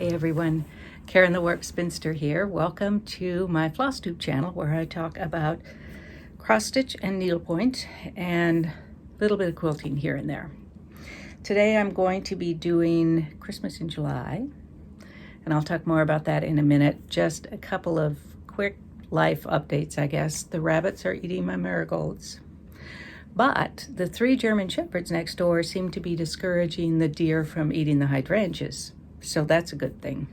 Hey everyone, Karen the Warped Spinster here. Welcome to my Flosstube channel where I talk about cross stitch and needlepoint and a little bit of quilting here and there. Today I'm going to be doing Christmas in July, and I'll talk more about that in a minute. Just a couple of quick life updates, I guess. The rabbits are eating my marigolds, but the 3 German shepherds next door seem to be discouraging the deer from eating the hydrangeas. So that's a good thing.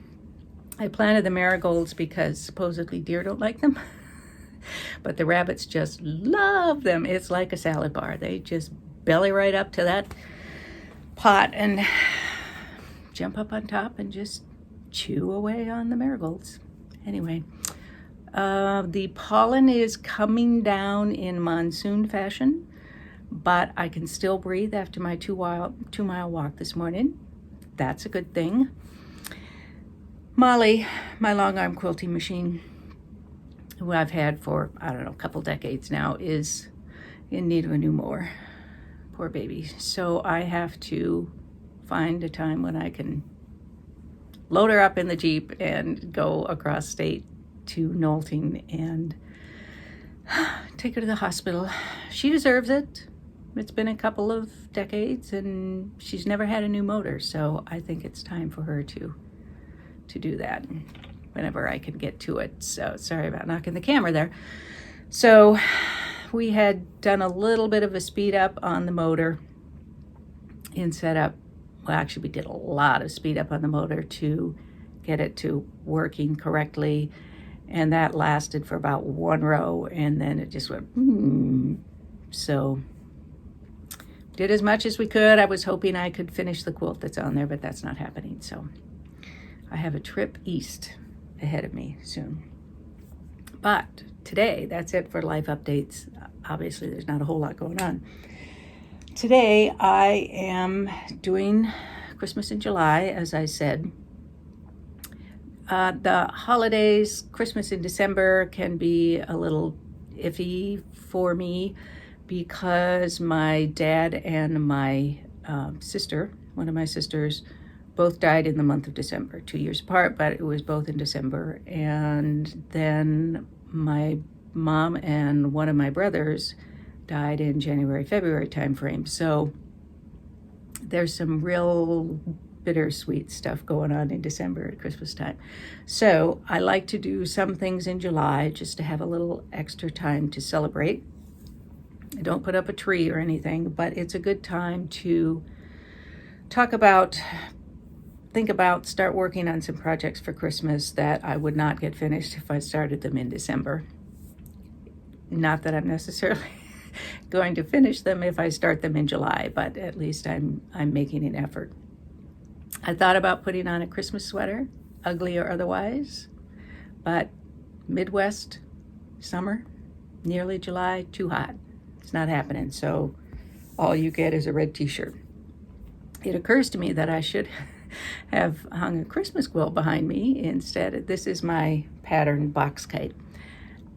I planted the marigolds because supposedly deer don't like them, but the rabbits just love them. It's like a salad bar. They just belly right up to that pot and jump up on top and just chew away on the marigolds. Anyway, the pollen is coming down in monsoon fashion, but I can still breathe after my 2-mile walk this morning. That's a good thing. Molly, my long arm quilting machine, who I've had for, I don't know, a couple decades now, is in need of a new mower. Poor baby. So I have to find a time when I can load her up in the Jeep and go across state to Knowlton and take her to the hospital. She deserves it. It's been a couple of decades and she's never had a new motor, so I think it's time for her to do that whenever I can get to it. So sorry about knocking the camera there. So we had done a little bit of a speed up on the motor in setup. Well, actually we did a lot of speed up on the motor to get it to working correctly, and that lasted for about 1 row and then it just went So did as much as we could. I was hoping I could finish the quilt that's on there, but that's not happening. So I have a trip east ahead of me soon. But today, that's it for life updates. Obviously, there's not a whole lot going on. Today, I am doing Christmas in July, as I said. The holidays, Christmas in December, can be a little iffy for me because my dad and my sister, one of my sisters, both died in the month of December, 2 years apart, but it was both in December. And then my mom and one of my brothers died in January, February timeframe. So there's some real bittersweet stuff going on in December at Christmas time. So I like to do some things in July just to have a little extra time to celebrate. I don't put up a tree or anything, but it's a good time to think about, start working on some projects for Christmas that I would not get finished if I started them in December. Not that I'm necessarily going to finish them if I start them in July, but at least I'm making an effort. I thought about putting on a Christmas sweater, ugly or otherwise, but Midwest summer, nearly July, too hot. It's not happening, so all you get is a red t-shirt. It occurs to me that I should have hung a Christmas quilt behind me instead. This is my pattern box kite.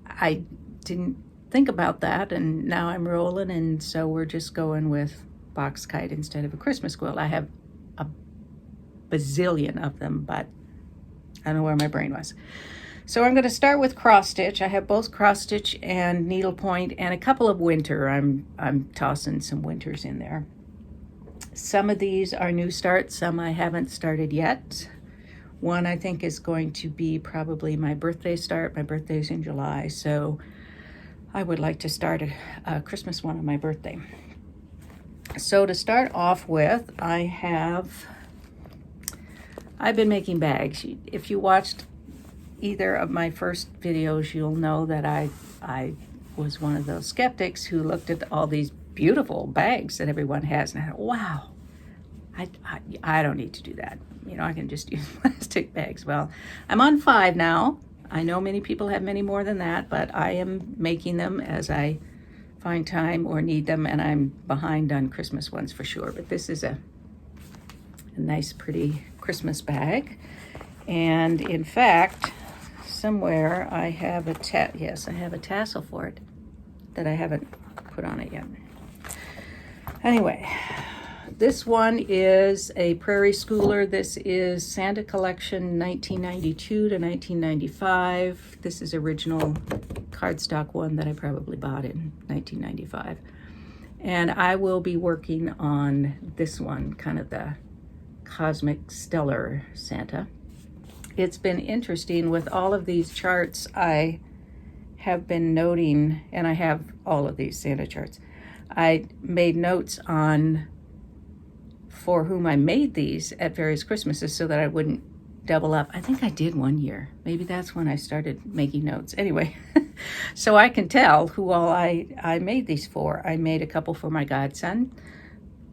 I didn't think about that, and now I'm rolling, and so we're just going with box kite instead of a Christmas quilt. I have a bazillion of them, but I don't know where my brain was. So I'm going to start with cross stitch. I have both cross stitch and needlepoint and a couple of winter. I'm tossing some winters in there. Some of these are new starts, some I haven't started yet. One I think is going to be probably my birthday start. My birthday's in July, so I would like to start a Christmas one on my birthday. So to start off with, I've been making bags. If you watched either of my first videos, you'll know that I was one of those skeptics who looked at all these beautiful bags that everyone has, and I thought, wow, I don't need to do that. You know, I can just use plastic bags. Well, I'm on 5 now. I know many people have many more than that, but I am making them as I find time or need them, and I'm behind on Christmas ones for sure. But this is a nice, pretty Christmas bag. And in fact, somewhere I have a tassel for it that I haven't put on it yet. Anyway, This one is a Prairie Schooler. This is Santa Collection 1992 to 1995. This is original cardstock one that I probably bought in 1995. And I will be working on this one, kind of the Cosmic Stellar Santa. It's been interesting with all of these charts. I have been noting, and I have all of these Santa charts. I made notes on for whom I made these at various Christmases so that I wouldn't double up. I think I did one year. Maybe that's when I started making notes. Anyway, so I can tell who all I made these for. I made a couple for my godson,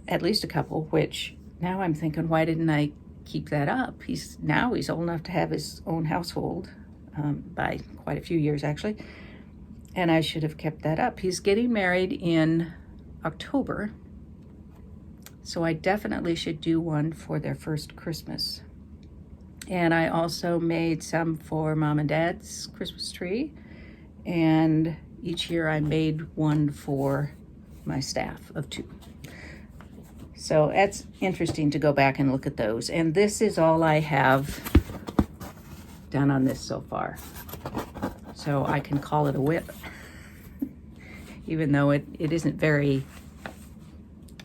at least a couple, which now I'm thinking, why didn't I keep that up? He's old enough to have his own household by quite a few years, actually. And I should have kept that up. He's getting married in October, so I definitely should do one for their first Christmas. And I also made some for Mom and Dad's Christmas tree, and each year I made one for my staff of 2. So that's interesting to go back and look at those. And this is all I have done on this so far. So I can call it a whip, even though it isn't very,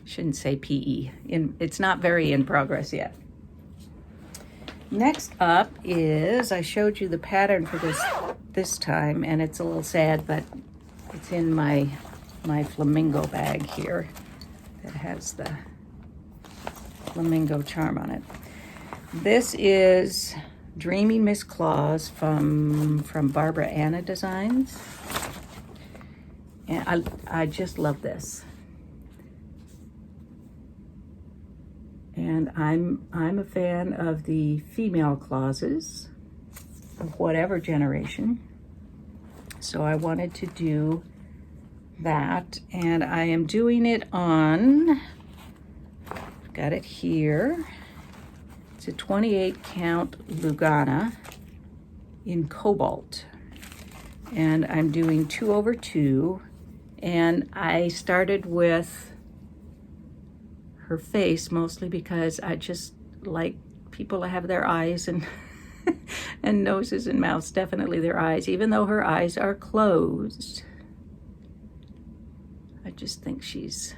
shouldn't say PE. It's not very in progress yet. Next up is, I showed you the pattern for this time, and it's a little sad, but it's in my flamingo bag here that has the flamingo charm on it. This is Dreaming Miss Claus from Barbara Anna Designs. And I just love this. And I'm a fan of the female Clauses of whatever generation. So I wanted to do that, and I am doing it on, got it here. It's a 28 count Lugana in Cobalt. And I'm doing 2/2. And I started with her face mostly because I just like people to have their eyes and and noses and mouths, definitely their eyes, even though her eyes are closed. I just think she's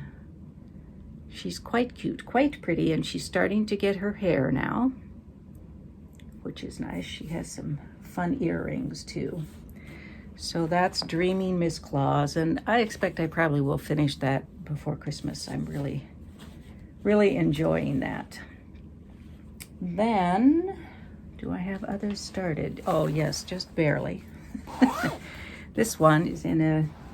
quite cute, quite pretty, and she's starting to get her hair now, which is nice. She has some fun earrings too. So that's Dreaming Miss Claus, and I expect I probably will finish that before Christmas. I'm really enjoying that. Then, do I have others started? Oh yes, just barely. This one is in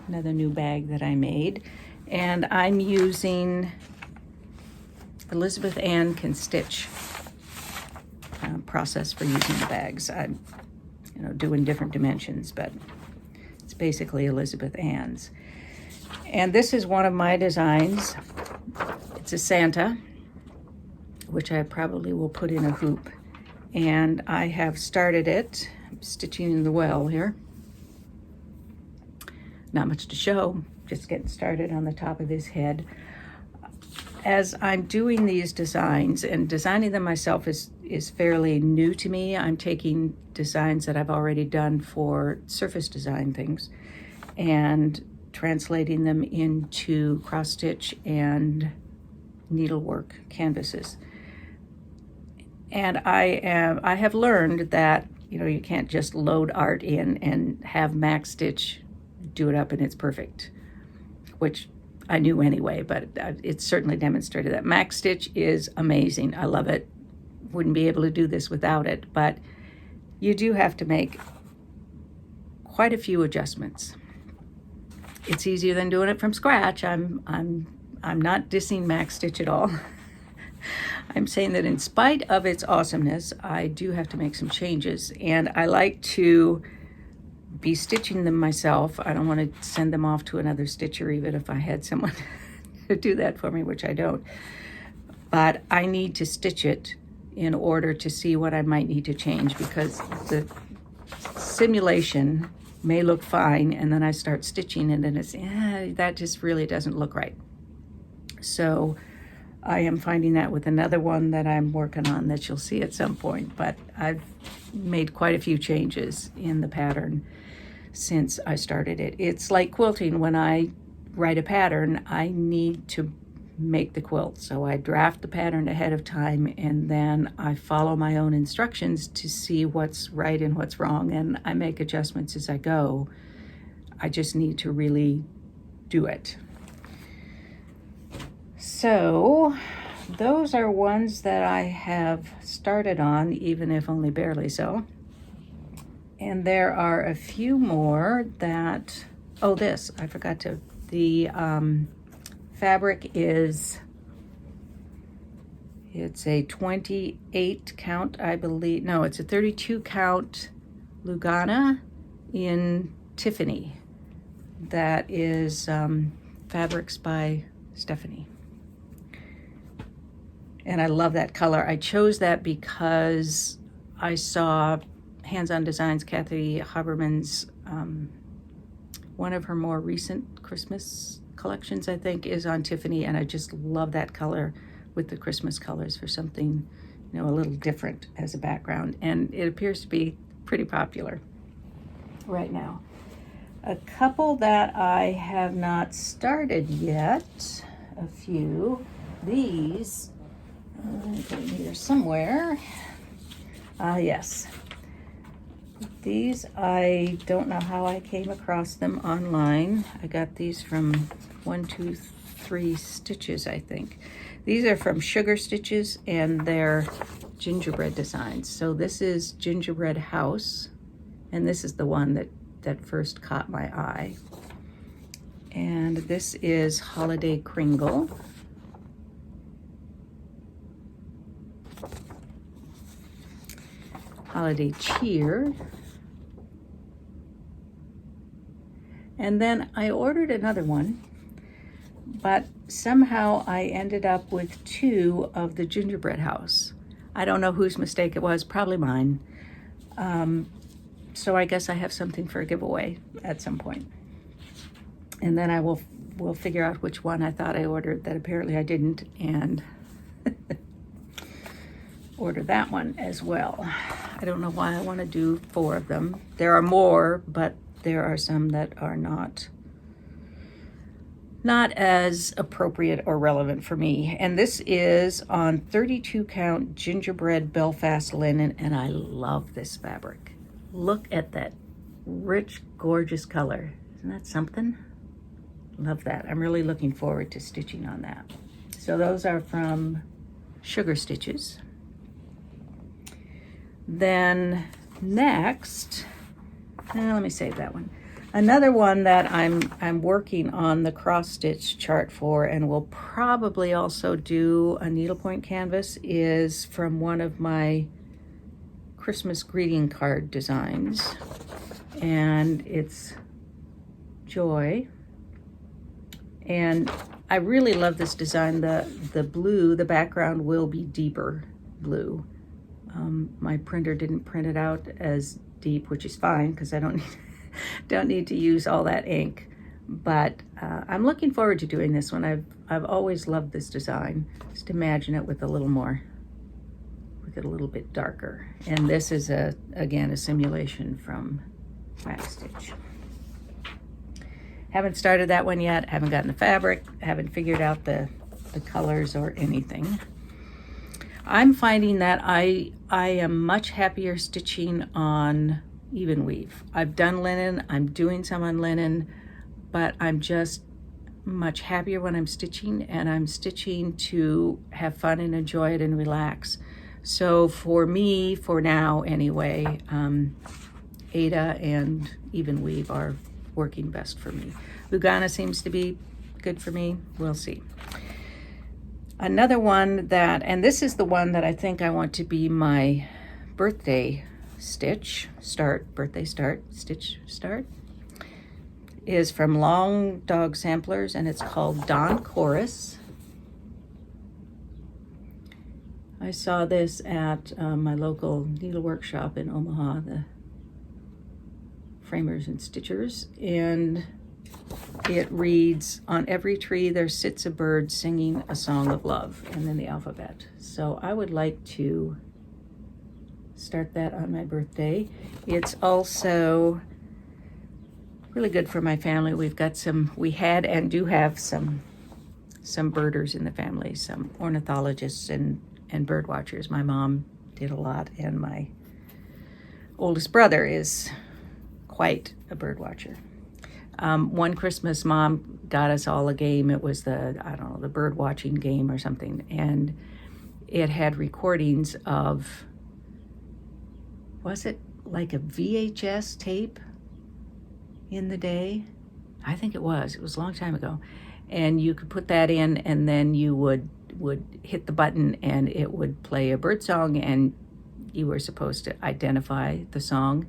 another new bag that I made, and I'm using Elizabeth Ann Can Stitch process for using the bags. I'm doing different dimensions, but it's basically Elizabeth Ann's. And this is one of my designs. It's a Santa, which I probably will put in a hoop. And I have started it. I'm stitching in the well here. Not much to show, just getting started on the top of his head. As I'm doing these designs, and designing them myself is fairly new to me. I'm taking designs that I've already done for surface design things and translating them into cross stitch and needlework canvases. And I have learned that you can't just load art in and have Max Stitch do it up and it's perfect, which I knew anyway, but it certainly demonstrated that. Max Stitch is amazing. I love it. Wouldn't be able to do this without it, but you do have to make quite a few adjustments. It's easier than doing it from scratch. I'm not dissing Max Stitch at all. I'm saying that in spite of its awesomeness, I do have to make some changes, and I like to be stitching them myself. I don't want to send them off to another stitcher, even if I had someone to do that for me, which I don't. But I need to stitch it in order to see what I might need to change, because the simulation may look fine, and then I start stitching and then it's, that just really doesn't look right. So I am finding that with another one that I'm working on that you'll see at some point, but I've made quite a few changes in the pattern since I started it. It's like quilting. When I write a pattern, I need to make the quilt. So I draft the pattern ahead of time, and then I follow my own instructions to see what's right and what's wrong, and I make adjustments as I go. I just need to really do it. So those are ones that I have started on, even if only barely so. And there are a few more that, oh, this, I forgot to, the fabric is, it's a 28 count, I believe. No, it's a 32 count Lugana in Tiffany. That is Fabrics by Stephanie. And I love that color. I chose that because I saw Hands-On Designs, Kathy Haberman's, one of her more recent Christmas collections, I think, is on Tiffany, and I just love that color with the Christmas colors for something, you know, a little different as a background. And it appears to be pretty popular right now. A couple that I have not started yet, a few. These, put them here somewhere. Yes. These, I don't know how I came across them online. I got these from 123 Stitches, I think. These are from Sugar Stitches, and they're gingerbread designs. So this is Gingerbread House, and this is the one that first caught my eye. And this is Holiday Kringle. Holiday Cheer. And then I ordered another one, but somehow I ended up with two of the Gingerbread House. I don't know whose mistake it was, probably mine. So I guess I have something for a giveaway at some point. And then I will figure out which one I thought I ordered that apparently I didn't, and order that one as well. I don't know why I want to do 4 of them. There are more, but there are some that are not as appropriate or relevant for me. And this is on 32 count gingerbread Belfast linen, and I love this fabric. Look at that rich, gorgeous color. Isn't that something? Love that. I'm really looking forward to stitching on that. So those are from Sugar Stitches. Then next, let me save that one. Another one that I'm working on the cross stitch chart for, and will probably also do a needlepoint canvas, is from one of my Christmas greeting card designs, and it's Joy. And I really love this design. The blue, the background will be deeper blue. My printer didn't print it out as deep, which is fine because I don't need to use all that ink. But I'm looking forward to doing this one. I've always loved this design. Just imagine it with a little more, with it a little bit darker. And this is again a simulation from Wax Stitch. Haven't started that one yet. Haven't gotten the fabric. Haven't figured out the colors or anything. I'm finding that I am much happier stitching on even weave. I've done linen, I'm doing some on linen, but I'm just much happier when I'm stitching, and I'm stitching to have fun and enjoy it and relax. So for me, for now anyway, Ada and even weave are working best for me. Lugana seems to be good for me. We'll see. Another one that, and this is the one that I think I want to be my birthday stitch start, stitch start, is from Long Dog Samplers, and it's called Dawn Chorus. I saw this at my local needle workshop in Omaha, the Framers and Stitchers, and it reads, on every tree there sits a bird singing a song of love, and then the alphabet. So I would like to start that on my birthday. It's also really good for my family. We had and do have some birders in the family, some ornithologists and bird watchers. My mom did a lot, and my oldest brother is quite a bird watcher. One Christmas, Mom got us all a game. It was the bird watching game or something, and it had recordings of, was it like a VHS tape in the day? I think it was a long time ago. And you could put that in, and then you would hit the button and it would play a bird song, and you were supposed to identify the song.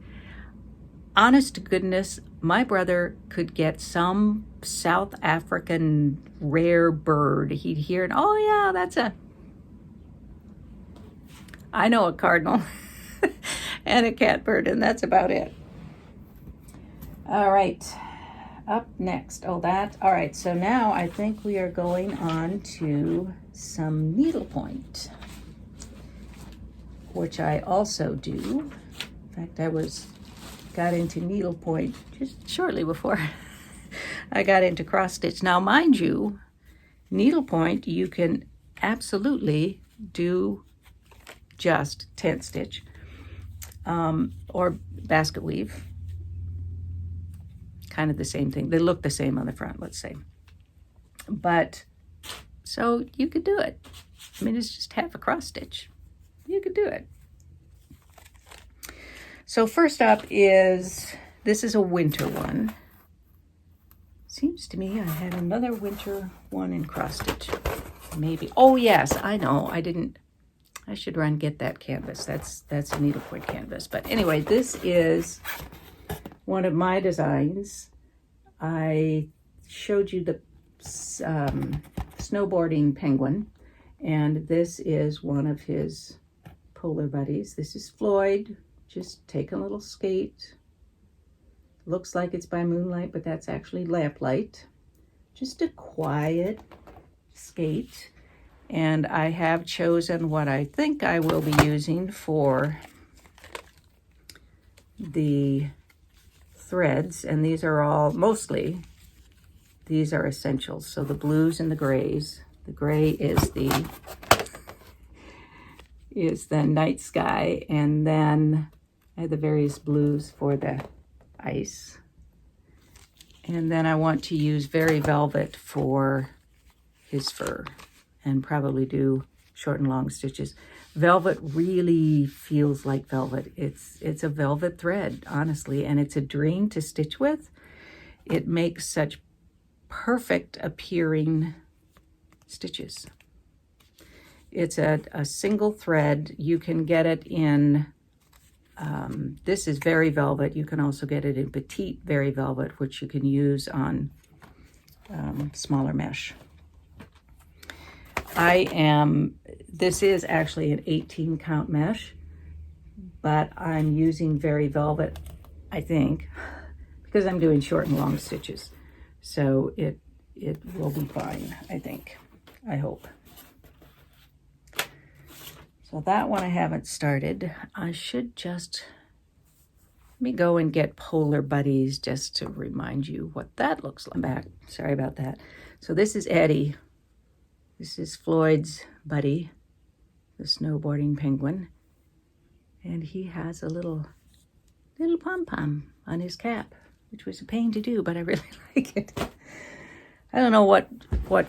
Honest to goodness, my brother could get some South African rare bird. He'd hear it, oh yeah, I know a cardinal and a catbird, and that's about it. All right, up next, all right, so now I think we are going on to some needlepoint, which I also do. In fact, got into needlepoint just shortly before I got into cross stitch. Now, mind you, needlepoint, you can absolutely do just tent stitch or basket weave. Kind of the same thing. They look the same on the front, let's say. But, so you could do it. I mean, it's just half a cross stitch. You could do it. So first up this is a winter one. Seems to me I had another winter one in cross stitch. Maybe. Oh yes, I know. I should run get that canvas. That's a needlepoint canvas. But anyway, this is one of my designs. I showed you the snowboarding penguin, and this is one of his polar buddies. This is Floyd. Just take a little skate. Looks like it's by moonlight, but that's actually lamplight. Just a quiet skate. And I have chosen what I think I will be using for the threads. And these are all, these are essentials. So the blues and the grays. The gray is the night sky, and then I have the various blues for the ice. And then I want to use Very Velvet for his fur, and probably do short and long stitches. Velvet really feels like velvet. It's a velvet thread, honestly, and it's a dream to stitch with. It makes such perfect appearing stitches. It's a single thread. You can get it in, this is Very Velvet. You can also get it in Petite Very Velvet, which you can use on smaller mesh. This is actually an 18 count mesh, but I'm using Very Velvet, I think, because I'm doing short and long stitches. So it will be fine, I think, I hope. So that one I haven't started. I should let me go and get Polar Buddies just to remind you what that looks like. I'm back, sorry about that. So this is Eddie. This is Floyd's buddy, the snowboarding penguin. And he has a little pom-pom on his cap, which was a pain to do, but I really like it. I don't know what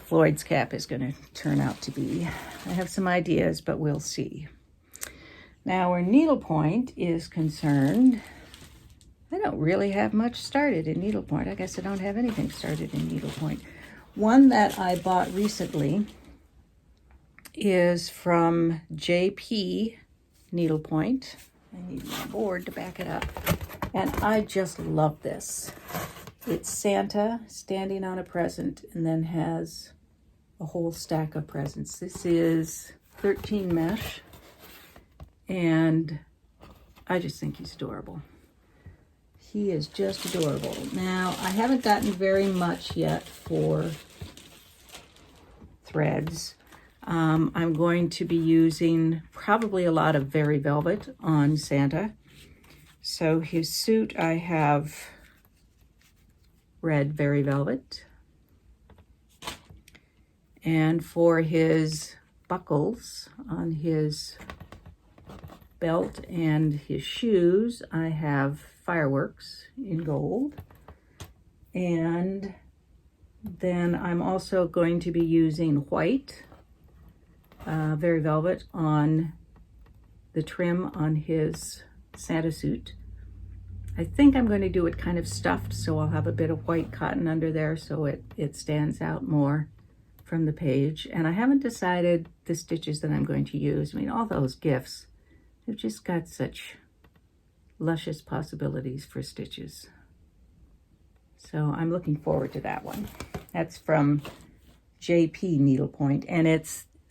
Floyd's cap is going to turn out to be. I have some ideas, but we'll see. Now, where needlepoint is concerned, I don't really have much started in needlepoint. I guess I don't have anything started in needlepoint. One that I bought recently is from JP Needlepoint. I need my board to back it up. And I just love this. It's Santa standing on a present and then has a whole stack of presents. This is 13 mesh, and I just think he's adorable. He is just adorable. Now, I haven't gotten very much yet for threads. I'm going to be using probably a lot of Very Velvet on Santa. So his suit, I have red Very Velvet. And for his buckles on his belt and his shoes, I have Fireworks in gold. And then I'm also going to be using white Very Velvet on the trim on his Santa suit. I think I'm going to do it kind of stuffed, so I'll have a bit of white cotton under there so it stands out more from the page. And I haven't decided the stitches that I'm going to use. I mean, all those gifts, they've just got such luscious possibilities for stitches. So I'm looking forward to that one. That's from JP Needlepoint, and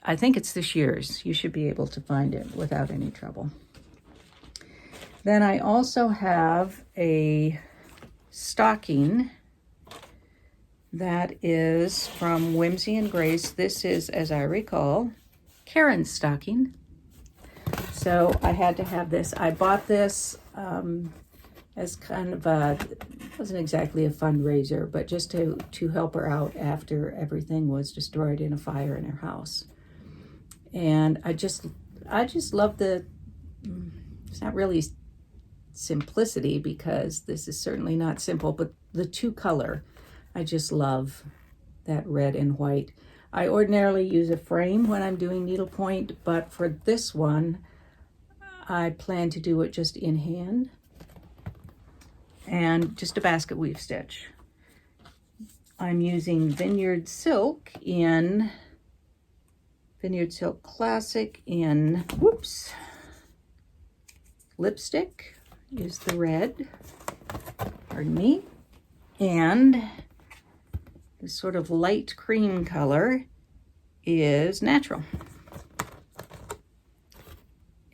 I think it's this year's. You should be able to find it without any trouble. Then I also have a stocking that is from Whimsy and Grace. This is, as I recall, Karen's stocking. So I had to have this. I bought this as kind of it wasn't exactly a fundraiser, but just to help her out after everything was destroyed in a fire in her house. And I just love it's not really simplicity, because this is certainly not simple, but the two color, I just love that red and white. I ordinarily use a frame when I'm doing needlepoint, but for this one, I plan to do it just in hand and just a basket weave stitch. I'm using Vineyard Silk Classic in, lipstick is the red, pardon me, and the sort of light cream color is Natural.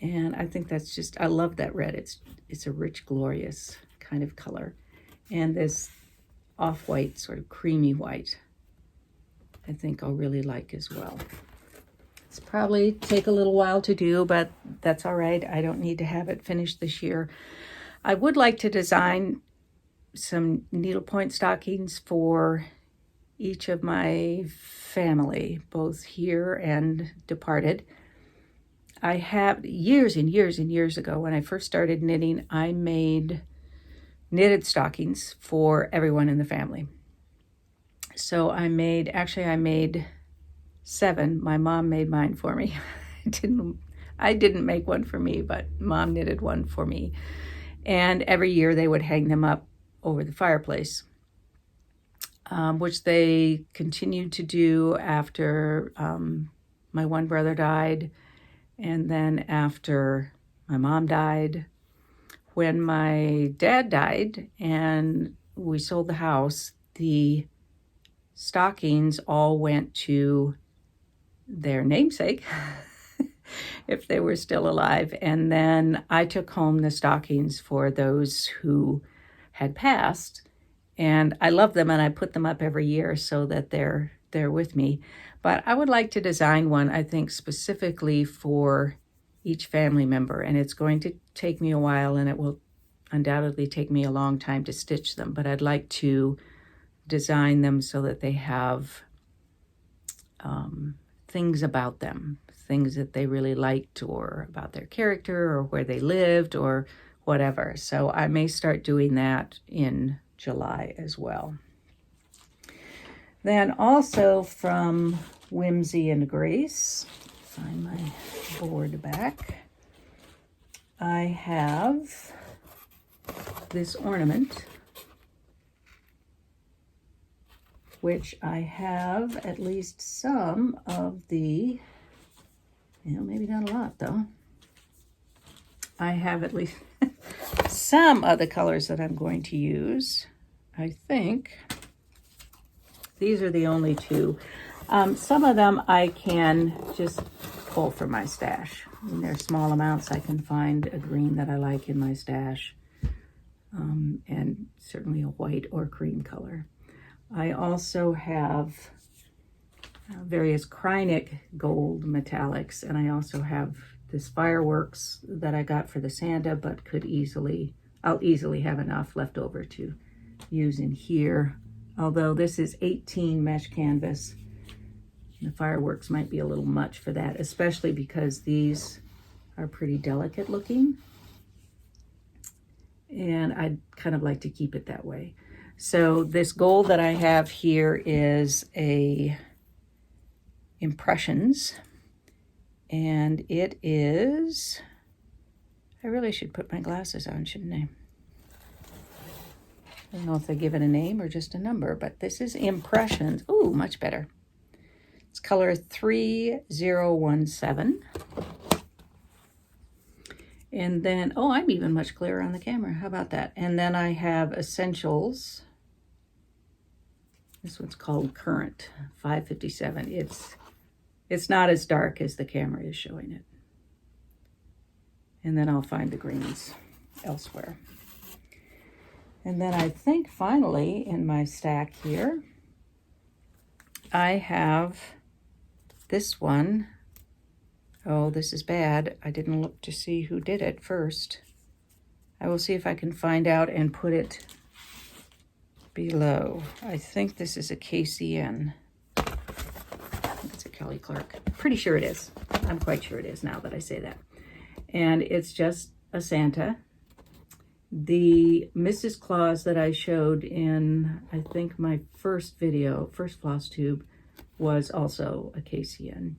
And I think that's just, I love that red. It's a rich, glorious kind of color. And this off-white, sort of creamy white, I think I'll really like as well. It's probably take a little while to do, but that's all right. I don't need to have it finished this year. I would like to design some needlepoint stockings for each of my family, both here and departed. I have years and years and years ago, when I first started knitting, I made knitted stockings for everyone in the family. So I made 7. My mom made mine for me. I didn't make one for me, but Mom knitted one for me. And every year they would hang them up over the fireplace, which they continued to do after my one brother died, and then after my mom died. When my dad died and we sold the house, the stockings all went to their namesake, if they were still alive. And then I took home the stockings for those who had passed. And I love them, and I put them up every year so that they're with me. But I would like to design one, I think, specifically for each family member. And it's going to take me a while, and it will undoubtedly take me a long time to stitch them. But I'd like to design them so that they have things about them, things that they really liked, or about their character, or where they lived, or whatever. So I may start doing that in July as well. Then also from Whimsy and Grace, find my board back, I have this ornament, which I have at least some of the, maybe not a lot though. I have at least some of the colors that I'm going to use. I think these are the only 2. Some of them I can just pull from my stash. In their small amounts, I can find a green that I like in my stash. and certainly a white or cream color. I also have various Kringle gold metallics, and I also have this fireworks that I got for the Santa, but I'll easily have enough left over to use in here. Although this is 18 mesh canvas, the fireworks might be a little much for that, especially because these are pretty delicate looking. And I'd kind of like to keep it that way. So this gold that I have here is a Impressions, and it is, I really should put my glasses on, shouldn't I? I don't know if they give it a name or just a number, but this is Impressions. Ooh, much better. It's color 3017. And then, oh, I'm even much clearer on the camera. How about that? And then I have Essentials. This one's called Current 557. It's not as dark as the camera is showing it. And then I'll find the greens elsewhere. And then I think finally in my stack here, I have this one. Oh, this is bad. I didn't look to see who did it first. I will see if I can find out and put it below. I think this is a KCN. I think it's a Kelly Clark. Pretty sure it is. I'm quite sure it is now that I say that. And it's just a Santa. The Mrs. Claus that I showed in, I think, my first video, first Flosstube, was also a KCN.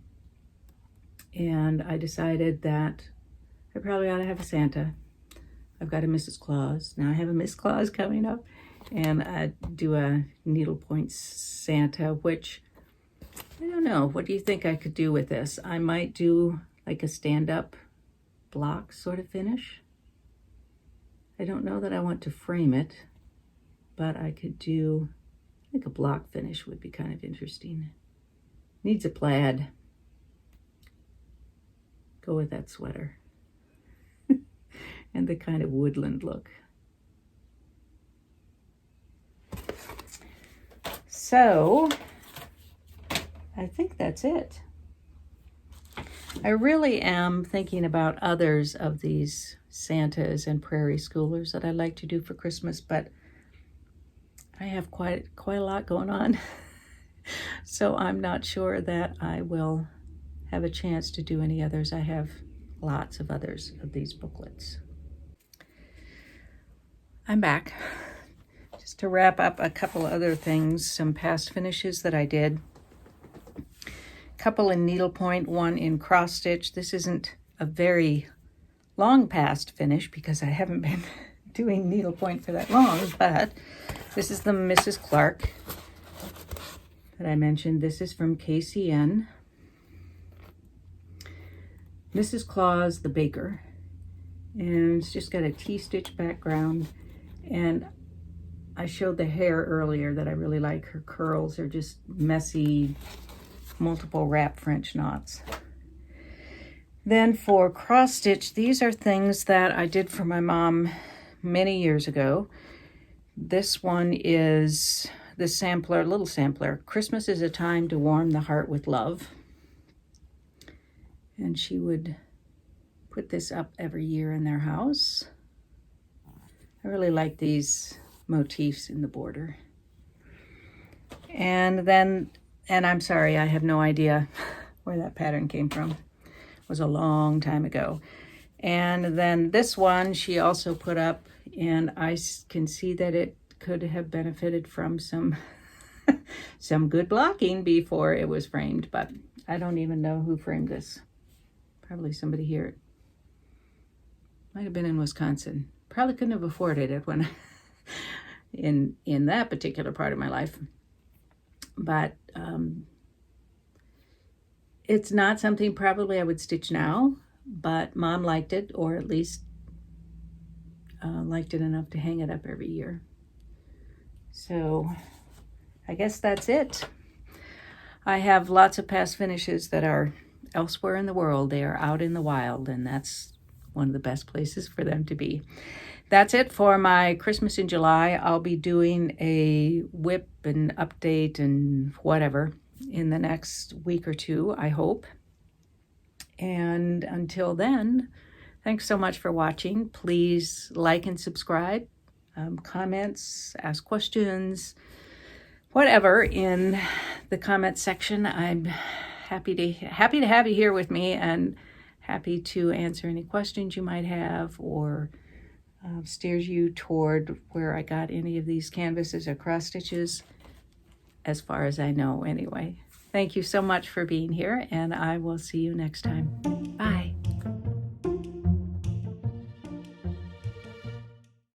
And I decided that I probably ought to have a Santa. I've got a Mrs. Claus. Now I have a Miss Claus coming up. And I do a needlepoint Santa, which, I don't know. What do you think I could do with this? I might do like a stand-up block sort of finish. I don't know that I want to frame it, but I could do, I think a block finish would be kind of interesting. Needs a plaid. Go with that sweater. And the kind of woodland look. So, I think that's it. I really am thinking about others of these Santas and Prairie Schoolers that I'd like to do for Christmas, but I have quite a lot going on. So I'm not sure that I will have a chance to do any others. I have lots of others of these booklets. I'm back. Just to wrap up a couple other things, some past finishes that I did. Couple in needlepoint, one in cross stitch. This isn't a very long past finish because I haven't been doing needlepoint for that long, but this is the Mrs. Clark that I mentioned. This is from KCN. Mrs. Claus the Baker, and it's just got a T-stitch background, and I showed the hair earlier that I really like. Her curls are just messy, multiple wrap French knots. Then for cross stitch, these are things that I did for my mom many years ago. This one is the sampler, little sampler. Christmas is a time to warm the heart with love. And she would put this up every year in their house. I really like these motifs in the border. And I'm sorry, I have no idea where that pattern came from. It was a long time ago. And then this one she also put up, and I can see that it could have benefited from some some good blocking before it was framed, but I don't even know who framed this. Probably somebody here. Might have been in Wisconsin. Probably couldn't have afforded it when in that particular part of my life. But it's not something probably I would stitch now, but Mom liked it, or at least liked it enough to hang it up every year. So I guess that's it. I have lots of past finishes that are elsewhere in the world. They are out in the wild, and that's one of the best places for them to be. that's it for my Christmas in July. I'll be doing a whip and update and whatever in the next week or two, I hope. And until then, thanks so much for watching. Please like and subscribe, comments, ask questions, whatever in the comment section. I'm happy to have you here with me, and happy to answer any questions you might have, or steers you toward where I got any of these canvases or cross stitches, as far as I know anyway. Thank you so much for being here, and I will see you next time. Bye.